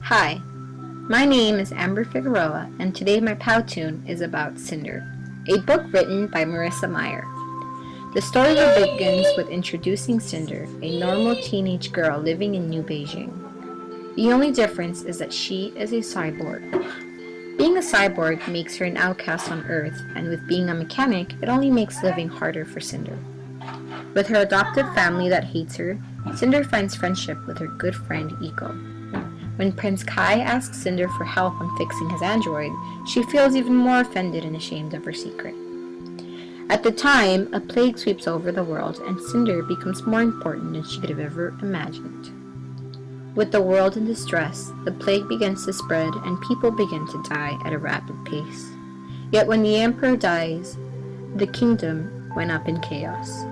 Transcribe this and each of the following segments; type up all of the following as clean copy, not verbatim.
Hi, my name is Amber Figueroa, and today my Powtoon is about Cinder, a book written by Marissa Meyer. The story begins with introducing Cinder, a normal teenage girl living in New Beijing. The only difference is that she is a cyborg. Being a cyborg makes her an outcast on Earth, and with being a mechanic, it only makes living harder for Cinder. With her adoptive family that hates her, Cinder finds friendship with her good friend Eco. When Prince Kai asks Cinder for help on fixing his android, she feels even more offended and ashamed of her secret. At the time, a plague sweeps over the world, and Cinder becomes more important than she could have ever imagined. With the world in distress, the plague begins to spread and people begin to die at a rapid pace. Yet when the emperor dies, the kingdom went up in chaos.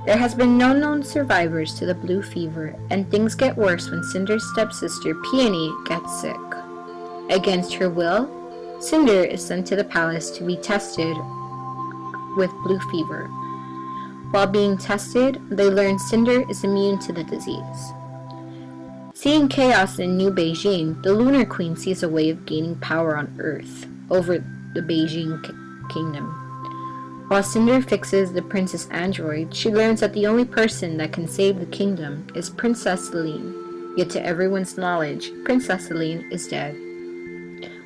There has been no known survivors to the blue fever, and things get worse when Cinder's stepsister Peony gets sick. Against her will, Cinder is sent to the palace to be tested with blue fever. While being tested, they learn Cinder is immune to the disease. Seeing chaos in New Beijing, the Lunar Queen sees a way of gaining power on Earth over the Beijing kingdom. While Cinder fixes the princess android, she learns that the only person that can save the kingdom is Princess Celine. Yet to everyone's knowledge, Princess Celine is dead.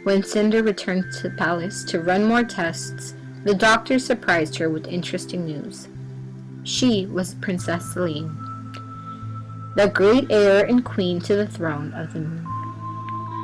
When Cinder returned to the palace to run more tests, the doctor surprised her with interesting news. She was Princess Celine, the great heir and queen to the throne of the moon.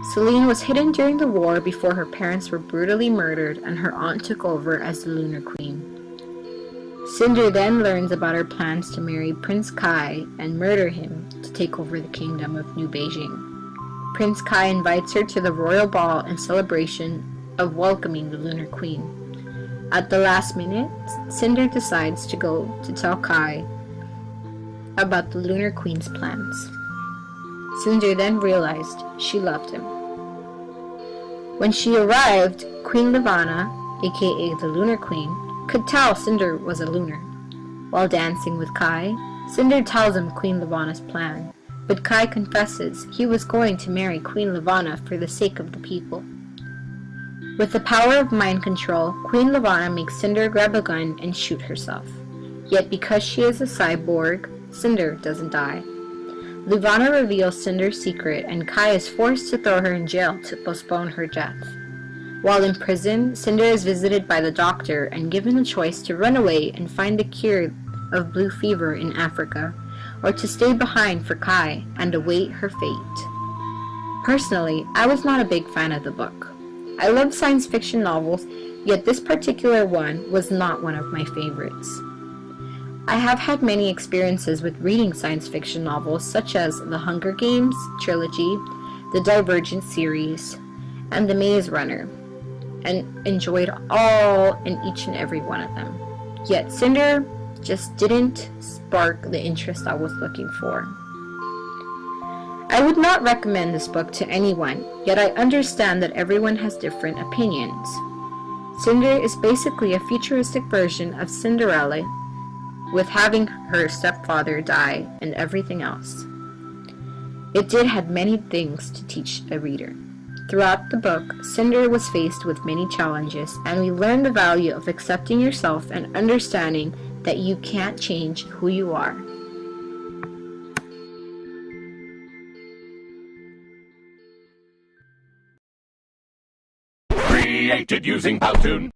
Celine was hidden during the war before her parents were brutally murdered and her aunt took over as the Lunar Queen. Cinder then learns about her plans to marry Prince Kai and murder him to take over the kingdom of New Beijing. Prince Kai invites her to the royal ball in celebration of welcoming the Lunar Queen. At the last minute, Cinder decides to go to tell Kai about the Lunar Queen's plans. Cinder then realized she loved him. When she arrived, Queen Levana, aka the Lunar Queen, could tell Cinder was a lunar. While dancing with Kai, Cinder tells him Queen Levana's plan, but Kai confesses he was going to marry Queen Levana for the sake of the people. With the power of mind control, Queen Levana makes Cinder grab a gun and shoot herself. Yet because she is a cyborg, Cinder doesn't die. Levana reveals Cinder's secret and Kai is forced to throw her in jail to postpone her death. While in prison, Cinder is visited by the doctor and given a choice to run away and find a cure of blue fever in Africa, or to stay behind for Kai and await her fate. Personally, I was not a big fan of the book. I love science fiction novels, yet this particular one was not one of my favorites. I have had many experiences with reading science fiction novels such as the Hunger Games trilogy, the Divergent series, and the Maze Runner, and enjoyed all and each and every one of them. Yet Cinder just didn't spark the interest I was looking for. I would not recommend this book to anyone, yet I understand that everyone has different opinions. Cinder is basically a futuristic version of Cinderella, with having her stepfather die and everything else. It did have many things to teach a reader. Throughout the book, Cinder was faced with many challenges, and we learn the value of accepting yourself and understanding that you can't change who you are. Created using Powtoon.